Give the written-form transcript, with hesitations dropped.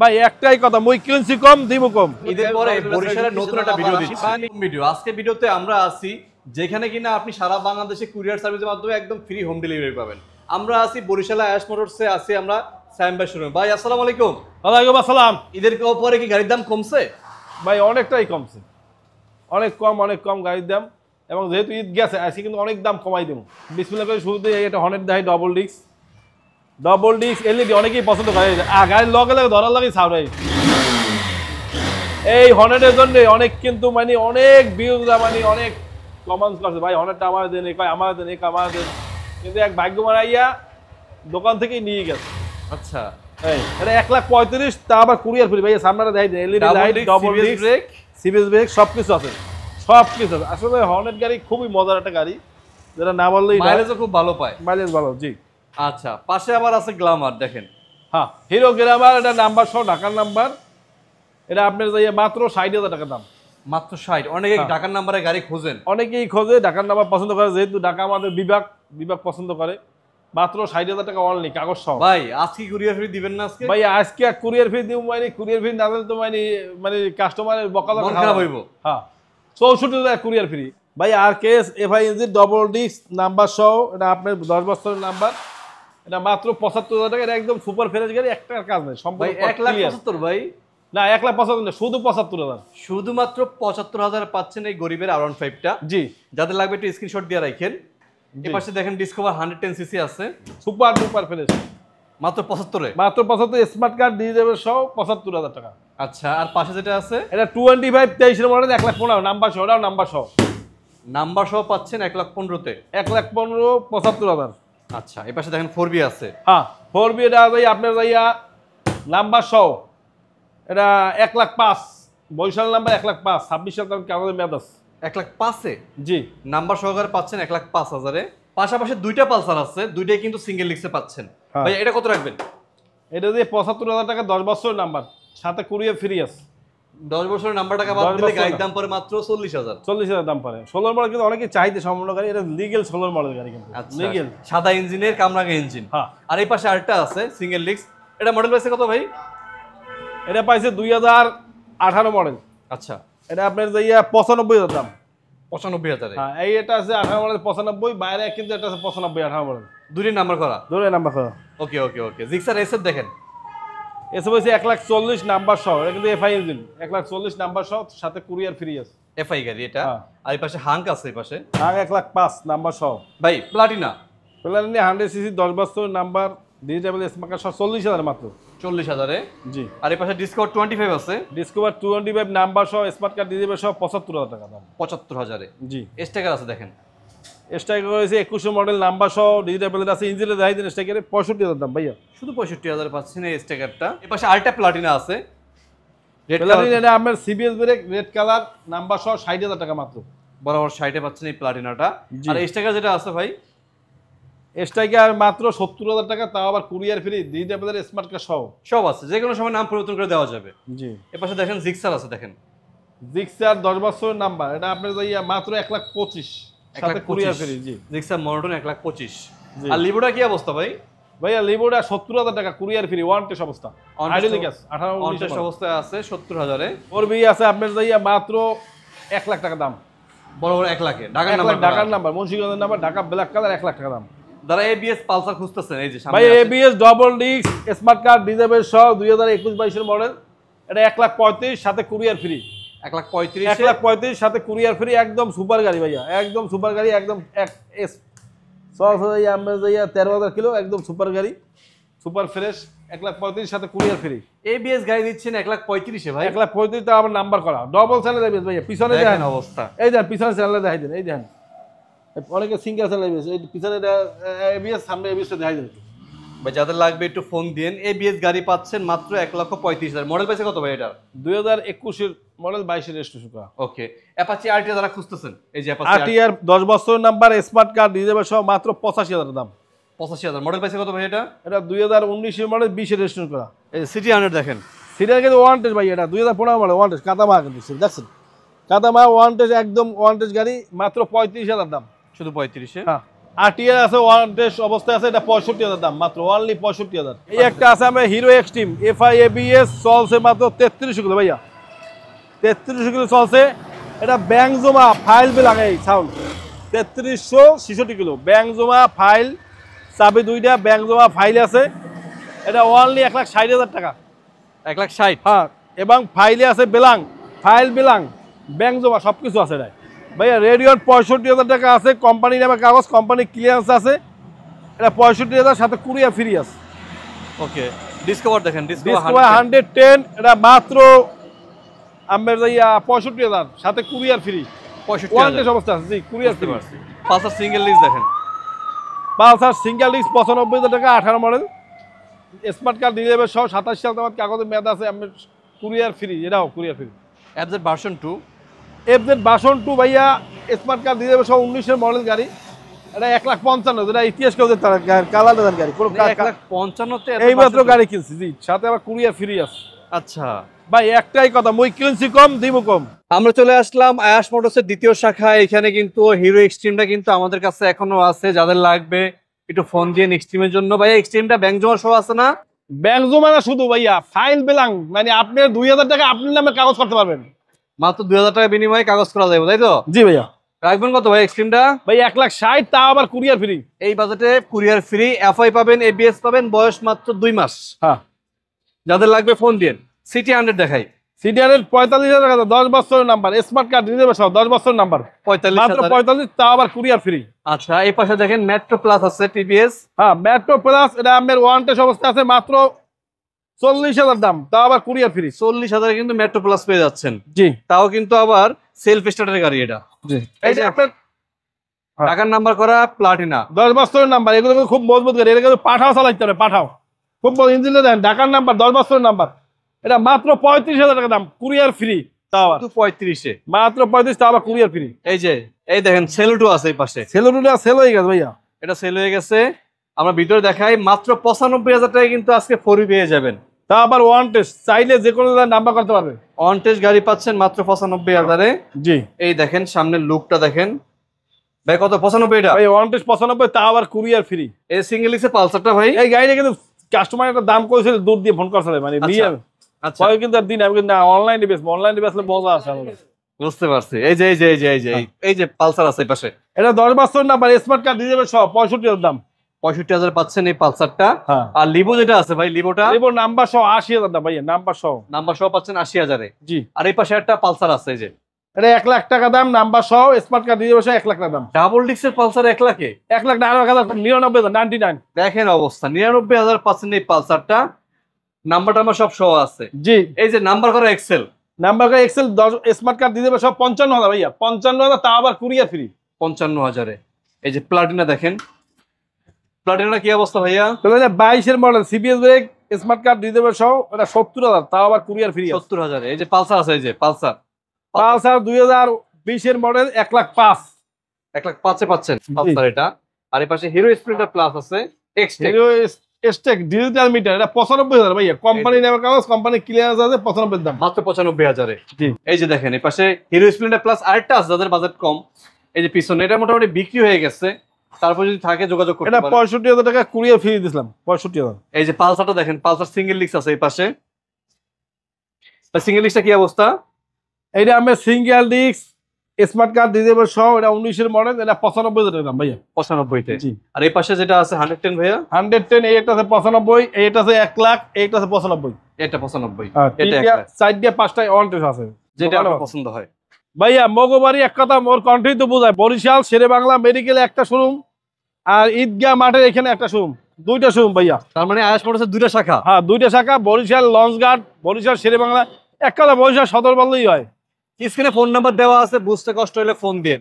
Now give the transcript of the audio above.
ভাই একটাই কথা, মই কিনছি কম দিব কম। ঈদের পরে বরিশালের নতুন একটা ভিডিও দিচ্ছি। ভিডিও আজকে ভিডিওতে আমরা আছি যেখানে কিনা আপনি সারা বাংলাদেশে কুরিয়ার সার্ভিসের মাধ্যমে একদম ফ্রি হোম ডেলিভারি পাবেন। আমরা আছি বরিশালে আয়াস মোটরসে, আছি আমরা সাইম ভাই শোরুমে। ভাই আসসালামু আলাইকুম। ওয়ালাইকুম আসসালাম। ঈদের পরে কি গাড়ির দাম কমছে? ভাই অনেকটাই কমছে, অনেক কম গাড়ির দাম। এবং যেহেতু ঈদ গেছে আজকে কিন্তু অনেক দাম কমাই দেবো। বিসমিল্লাহ করে শুরুতে এটা হর্নেট দেখাই, ডবল ডিস্ক এলইডি অনেকেই পছন্দ করে। গাড়ির লগে লগে ধরার লাগে ছাড়াই এই হর্নেটের জন্য অনেক কিন্তু মানে অনেক ভিউজ মানে অনেক কমেন্টস করছে, ভাই হর্নেটটা আমার দেন, আমার দেন, আমার দেন। কিন্তু এক ভাগ্য মারাইয়া দোকান থেকেই নিয়ে গেছে। আচ্ছা, এটা 1,35,000, তা আবার কুরিয়ার ফ্রি। ভাই সামনেটা দেখাই দেন, LED light, double disc brake, CBS brake, সবকিছু আছে, সবকিছু আছে। আসলে হর্নেট গাড়ি খুবই মজার একটা গাড়ি, যেটা না বললেই মাইলেজও খুব ভালো পায়। মাইলেজ ভালো, জি। আচ্ছা, পাশে আবার আছে গ্ল্যামার দেখেন। হ্যাঁ, হিরো গ্ল্যামার, এটা নাম্বার সহ ঢাকার নাম্বার। এটা আপনার যাইয়ে মাত্র 60,000 টাকা দাম। মাত্র 60। অনেকে ঢাকার নাম্বারে গাড়ি খোঁজেন, অনেকেই খোঁজে, ঢাকার নাম্বার পছন্দ করে, যেহেতু ঢাকা আমাদের বিভাগ পছন্দ করে। মাত্র 60,000 টাকা অনলি, কাগজ সহ। ভাই আজকে কুরিয়ার ফ্রি দিবেন না? আজকে ভাই আজকে কুরিয়ার ফ্রি দিব মানে কুরিয়ার ফ্রি না দিলে তো মানে কাস্টমারের বকালা মন খারাপ হইব। হ্যাঁ, 64,000 কুরিয়ার ফ্রি। ভাই আর কেস FI engine double disc number সহ, এটা আপনার 10 বছরের নাম্বার। এটা মাত্র 75,000 টাকা। এটা একদম সুপার ফ্রেশ গাড়ি, একটার কাজ নেই, সম্পূর্ণ 1,75,000 ভাই। না, 1,75,000 না, শুধু 75,000। শুধুমাত্র 75,000 পাচ্ছেন এই গরিবের R15টা। জি, যাদের লাগবে একটু স্ক্রিনশট দিয়ে রাখেন। এই পাশে দেখেন ডিসকভার 110 সিসি আছে, সুপার ডুপার ফ্রেশ, মাত্র 75 এ। মাত্র 75। স্মার্ট কার্ড দিয়ে যাবে সহ 75,000 টাকা। আচ্ছা, আর পাশে যেটা আছে এটা 25 23 এর মডেল, 1,15,000 নাম্বার সহ, ওটাও নাম্বার সহ। নাম্বার সহ পাচ্ছেন 1,15,000 তে। 1,15,000 75,000। আচ্ছা, এই পাশে দেখেন 4B আছে। হ্যাঁ, 4B এটা ভাই আপনার যাইয়া নাম্বার সহ, এটা 1,05,000 বরিশাল নাম্বার, 1,05,000 26 সাল কাগজের মেয়াদ আছে। 1,05,000 এ জি, নাম্বার সহকারে পাচ্ছেন 1,05,000 এ। পাশাপাশি দুইটা পালসার আছে, দুইটাই কিন্তু সিঙ্গেল লিক্সে পাচ্ছেন। ভাই এটা কত রাখবেন? এটা দিয়ে 75,000 টাকা, 10 বছরের নাম্বার, সাথে কুরিয়ার ফ্রি আছে। 10 বছরের নাম্বার টাকা বাদ দিলে গাড়ির দাম পড়ে মাত্র 40,000। 40,000 দাম পড়ে। 16 মডেল কিন্তু অনেকে চাহিদা সম্পন্ন গাড়ি, এটা লিগ্যাল 16 মডেল গাড়ি কিন্তু লিগ্যাল। সাদা ইঞ্জিনের কামরাঙা ইঞ্জিন। হ্যাঁ, আর এই পাশে আরেকটা আছে সিঙ্গেল লিক্স। এটা মডেল পাইছে কত ভাই? এটা পাইছে 2018 মডেল। আচ্ছা, এটা আপনার যাইয়া 95,000 দাম। 95,000 এ। হ্যাঁ, এই এটা আছে 18 মডেল 95, বাইরে কিন্তু এটা আছে 95 18 মডেল, দুইটা নাম্বার করা, ধরে নাম্বার করা। ওকে ওকে ওকে। জিক্সার এসএফ দেখেন, এসব হচ্ছে 1,40,000 নাম্বার সহ, এটা কিন্তু এফআই ইঞ্জিন, 1,40,000 নাম্বার সহ, সাথে কুরিয়ার ফ্রি আছে। এফআই গাড়ি এটা। আর এই পাশে হাঙ্ক আছে, এই পাশে 1,05,000 নাম্বার সহ। ভাই প্লাটিনা, প্লাটিনা 100 সিসি 10 বছর নাম্বার, ডিজিটাল স্মার্ট কার্ড সহ 40,000 মাত্র। 40,000 এ। জি। আর এই পাশে ডিসকভার 25 আছে, ডিসকভার 25 নাম্বার সহ, স্মার্ট কার্ড ডিজিটাল সহ 75,000 টাকা দাম। 75,000 এ। জি। স্টেকার আছে দেখেন, স্ট্রাইকার রয়েছে 21 মডেল নাম্বার সহ, ডিজিটাল আছে, ইঞ্জিনের দেখাই দিন। স্ট্রাইকারে 65,000 দাম ভাইয়া, শুধু 65,000 পাচ্ছেন এই স্টেকারটা। এই পাশে আরেকটা প্লাটিনা আছে, রেড প্লাটিনা, এটা আপনার CBS brake, red colour, number সহ 60,000 টাকা মাত্র। বরাবর 60 এ পাচ্ছেন এই প্লাটিনাটা। আর স্টেকার যেটা আছে ভাই, স্ট্রাইকার মাত্র 70,000 টাকা, তাও আবার courier free, digital smart card সহ সব আছে, যে কোনো সময় নাম পরিবর্তন করে দেওয়া যাবে। জি। এই পাশে দেখেন জিক্সার আছে, দেখেন জিক্সার 10 বছরের নাম্বার, এটা আপনার যাইয়া মাত্র 1,25,000 সাথে কুরিয়ার ফ্রি। জি। Gixxer monotone 1,25,000। আর লিবোটা কি অবস্থা ভাই? ভাইয়া লিবোটা 70,000 টাকা কুরিয়ার ফ্রি, ওয়ান টেস্ট অবস্থা, আইডল গ্যাস 18 অবস্থায় আছে 70,000 এ। ওরবি আছে আপনার যাইয়া মাত্র 1,00,000 টাকা দাম। বরাবর 1,00,000 এ ঢাকার নাম্বার, মুন্সিগঞ্জের নাম্বার, ঢাকা ব্ল্যাক কালার, 1,00,000 টাকা দাম। যারা এবিএস পালসার খুঁজতেছেন, এই যে সামনে ভাই ABS double disc smart card disable সহ 2021-22 এর মডেল, এটা 1,35,000 সাথে কুরিয়ার ফ্রি। 1,35,000 সাথে কুরিয়ার ফ্রি, একদম সুপার গাড়ি ভাইয়া, একদম সুপার গাড়ি, একদম সস আমরা যাইয়া 13,000 কিলো, একদম সুপার গাড়ি, সুপার ফ্রেশ। 1,35,000 সাথে কুরিয়ার ফ্রি। এবিএস গাড়ি দিচ্ছেন 1,35,000 এ ভাই। 1,35,000 টা আবার নাম্বার করা, ডবল চ্যানেল এবিএস ভাইয়া। পিছনে দেখেন অবস্থা, এই দেখেন পিছনে চ্যানেল দেখাই দেন, এই দেখেন অনেকে সিঙ্গেল চ্যানেল এবিএস, এই পিছনে এবিএস, সামনে এবিএস দেখাই দেন ভাই। যাদের লাগবে একটু ফোন দিন। এবিএস গাড়ি পাচ্ছেন মাত্র 1,35,000। মডেল পাইছে কত ভাই এটা? 2021 এর মডেল, 22 এর রেজিস্ট্রেশন করা। ওকে। অ্যাপাচি আরটিআর যারা খুঁজতেছেন, এই যে অ্যাপাচি আরটিআর 10 বছরের নাম্বার, স্মার্ট কার্ড ডিজেবল সহ মাত্র 85,000 দাম। 85,000। মডেল পাইছে কত ভাই এটা? এটা 2019 এর মডেল, 20 এর রেজিস্ট্রেশন করা। এই সিটি 100 দেখেন, সিরিয়াল কিন্তু ওয়ান টেস্ট ভাই, এটা 2015 মডেল, ওয়ান টেস্ট কাদামা কিন্তু দেখছেন, কাদামা ওয়ান টেস্ট, একদম ওয়ান টেস্ট গাড়ি, মাত্র 35,000 দাম। শুধু 35 এ। হ্যাঁ, আরটিআর আছে, ওয়ান টেস্ট অবস্থায় আছে, এটা 65,000 দাম মাত্র, অনলি 65,000। এই একটা আছে আমার হিরো এক্সট্রিম এফআই এবিএস, চলছে মাত্র 3300 কিলো ভাইয়া, 3300 কিলো চলছে। এটা ব্যাংক জমা ফাইল বে লাগাই সাউন্ড, 3366 কিলো ব্যাংক জমা ফাইল, চাবি দুইটা, ব্যাংক জমা ফাইল আছে। এটা অনলি 1,60,000 টাকা, 1,60,000। হ্যাঁ, এবং ফাইলে আছে বেলাং, ফাইল বেলাং, ব্যাংক জমা সব কিছু আছে এটাই ভাইয়া। রেডিওর 65,000 টাকা আছে, কোম্পানি নামে কাগজ, কোম্পানি ক্লিয়ারেন্স আছে। এটা 65,000 সাথে কুরিয়ার ফ্রি আছে। ওকে, ডিসকভার দেখেন, ডিসকভার 110, এটা মাত্র আমের যাইয়া 65,000 সাথে কুরিয়ার ফ্রি, 65,000 অবস্থা আছে, জি কুরিয়ার ফ্রি। পালসার সিঙ্গেল লিজ দেখেন, পালসার সিঙ্গেল ডিস্ক 95,000 টাকা, 18 মডেল, স্মার্ট কার্ড দিয়ে যাবে সহ, 27 সাল তোমার কাগজের মেয়াদ আছে, আমি কুরিয়ার ফ্রি, এটাও courier free. FZ version 2, FZ version 2 ভাইয়া, স্মার্ট কার্ড দিয়ে যাবে সহ, 19-এর মডেল গাড়ি। এটা 1,55,000, যেটা ইতিহাস কেউ কালার দেন গাড়ি, কোনো 1,55,000 এই মাত্র গাড়ি কিনছি, জি সাথে আবার কুরিয়ার ফ্রি আছে। আচ্ছা ভাই একটাই কথা, মই কিনছি কম দিব কম। আমরা চলে আসলাম আয়াস মোটরসের দ্বিতীয় শাখা। এখানে কিন্তু হিরো এক্সট্রিমটা কিন্তু আমাদের কাছে এখনো আছে, যাদের লাগবে একটু ফোন দিয়ে এক্সট্রিমের জন্য। ভাই এক্সট্রিমটা ব্যাংক জমা সহ আছে না? ব্যাংক জমা না শুধু ভাইয়া, ফাইল বেলাং, মানে আপনি 2,000 টাকা আপনার নামে কাগজ করতে পারবেন, মাত্র 2,000 টাকা বিনিময়ে কাগজ করা যাবে, তাই তো? জি ভাইয়া। রাখবেন কত ভাই এক্সট্রিমটা? ভাই 1,60,000, তা আবার কুরিয়ার ফ্রি। এই বাজেটে কুরিয়ার ফ্রি, এফআই পাবেন, এবিএস পাবেন, বয়স মাত্র 2 মাস। হ্যাঁ, যাদের লাগবে ফোন দিন। সিটি 100 দেখাই, সিটিআরের 45,000 টাকা, 10 বছরের নাম্বার, স্মার্ট কার্ড দিয়ে দেবে সহ, 10 বছরের নাম্বার, মাত্র 45,000। 45, তা আবার কুরিয়ার ফ্রি। আচ্ছা, এই পাশে দেখেন মেট্রো প্লাস আছে, টিভিএস। হ্যাঁ, মেট্রো প্লাস, এটা আমার ওয়ান টেস্ট অবস্থা আছে, মাত্র 40,000 দাম, তা আবার কুরিয়ার ফ্রি। 40,000 কিন্তু মেট্রো প্লাস পেয়ে যাচ্ছেন, জি তাও কিন্তু আবার সেলফ স্টার্টারের গাড়ি এটা। জি, এই যে আপনার টাকার নাম্বার করা প্লাটিনা, 10 বছরের নাম্বার, এগুলো কিন্তু খুব মজবুত গাড়ি, এটা কিন্তু পাঠাও চালাইতে হবে, পাঠাও খুব ইঞ্জিনে দেন, ঢাকার নাম্বার, 10 বছরের নাম্বার, এটা মাত্র 35,000 টাকা দাম, কুরিয়ার ফ্রি, তা আবার 35-এ মাত্র 35, তা আবার কুরিয়ার ফ্রি। এই দেখেন সেলুটো আছে এই পাশে, সেলুটা সেল হয়ে গেছে ভাইয়া, এটা সেল হয়ে গেছে। আমরা ভিতরে দেখাই, মাত্র 95,000 টাকায় কিন্তু আজকে ফোরি পেয়ে যাবেন, তা আবার ওয়ান টেস্ট, চাইলে যে কোনো নাম্বার করতে পারবে। অন টেস্ট গাড়ি পাচ্ছেন মাত্র 95,000-এ। জি, এই দেখেন সামনের লুকটা দেখেন ভাই, কত 95 এটা ভাই ওয়ান টেস্ট 95, তা আবার কুরিয়ার ফ্রি। এই সিঙ্গেল এক্সের পালসারটা ভাই, এই গাড়িটা কিন্তু কাস্টমার একটা দাম করেছিল, দূর দিয়ে ফোন করছিল, মানে নিয়ে আচ্ছা পরে কিন্তু আর দিন, আমি কিন্তু অনলাইনে বেচবো, অনলাইনে বেচলে মজা আছে আমাদের। বুঝতে পারছি। এই যে পালসার আছে এই পাশে, এটা 10 বছর নাম্বার, স্মার্ট কার্ড দিয়ে যাবে সব, 65,000 দাম, 65,000 পাচ্ছেন এই পালসারটা। হ্যাঁ, আর লিভো যেটা আছে ভাই, লিভোটা এবার নাম্বার সহ 80,000 দাম ভাইয়া, নাম্বার সহ। নাম্বার সহ পাচ্ছেন 80,000-এ। জি, আর এই পাশে একটা পালসার আছে, এই যে এটা 1,00,000 টাকা দাম, নাম্বার সহ, স্মার্ট কার্ড দিয়ে যাবে সহ, 1,00,000 টাকা দাম। ডাবল ডিক্সের পালসার 1 লাখে, 1,99,99। দেখেন অবস্থা, 99,000 পাচ্ছেন এই পালসারটা, নাম্বার টাম্বার সব সহ আছে। জি, এই যে নাম্বার করা এক্সেল, নাম্বার কার্ড এক্সেল, 10 স্মার্ট কার্ড দিয়ে দেবে সব, 55,000 ভাইয়া, 55,000, তা আবার কুরিয়ার ফ্রি। 55,000-এ। এই যে প্লাটিনা দেখেন, প্লাটিনা কি অবস্থা ভাইয়া? 22-এর model, CBS brake, smart card দিয়ে দেবে সহ, এটা 70,000, তা আবার কুরিয়ার ফ্রি। 70,000-এ। এই যে পালসার আছে, এই যে পালসার পালসার 2020-এর মডেল, 1,05,000। 1,05,000-এ পাচ্ছেন পালসার এটা। আর এই পাশে হিরো স্প্লেন্ডার প্লাস আছে, এক্সটেক, হিরো স্টেক ডিজিটাল মিটার, এটা 95,000 ভাইয়া, কোম্পানি নামে কাগজ, কোম্পানি ক্লিয়ারেন্স আছে, 95 দাম, মাত্র 95,000-এ। জি। এই যে দেখেন এই পাশে হিরো স্প্লেন্ডার প্লাস আরেকটা আছে যাদের বাজেট কম, এই যে পিছনে, এটা মোটামুটি বিক্রি হয়ে গেছে, তারপর যদি থাকে যোগাযোগ করতে এটা পারেন। 65,000 টাকা কুরিয়ার ফ্রি দিছিলাম, 65,000। এই যে পালসারটা দেখেন, পালসার সিঙ্গেল ডিস্ক আছে এই পাশে, সিঙ্গেল ডিস্কটা কি অবস্থা? এইটা আমি সিঙ্গেল ডিস্ক, স্মার্ট কার্ড দিয়ে দেবে সহ, এটা 19-এর মডেল, এটা 95,000 টাকা দাম ভাইয়া, 95-তে। জি। আর এই পাশে যেটা আছে 110 ভাইয়া, 110, এই একটা আছে 95, এই একটা আছে 1,00,000, এই একটা আছে 95। এটা 95, এটা এটা 1 লাখ, সাইড দিয়ে 5টা অন টেস্ট আছে, যেটা আপনার পছন্দ হয় ভাইয়া। মগবাড়ি এক কথা মোর কন্ট্রি তো বোঝায়, বরিশাল শেরে বাংলা মেডিকেলে একটা শোরুম, আর ঈদগাহ মাঠের এখানে একটা শোরুম, 2টা শোরুম ভাইয়া। তার মানে আয়াস মোটরসের 2টা শাখা। হ্যাঁ, 2টা শাখা, বরিশাল লঞ্চঘাট, বরিশাল শেরে বাংলা, এক কথা বরিশাল সদর বললেই হয়। স্ক্রিনে ফোন নাম্বার দেওয়া আছে, বুঝতে কষ্ট হলে ফোন দিয়ে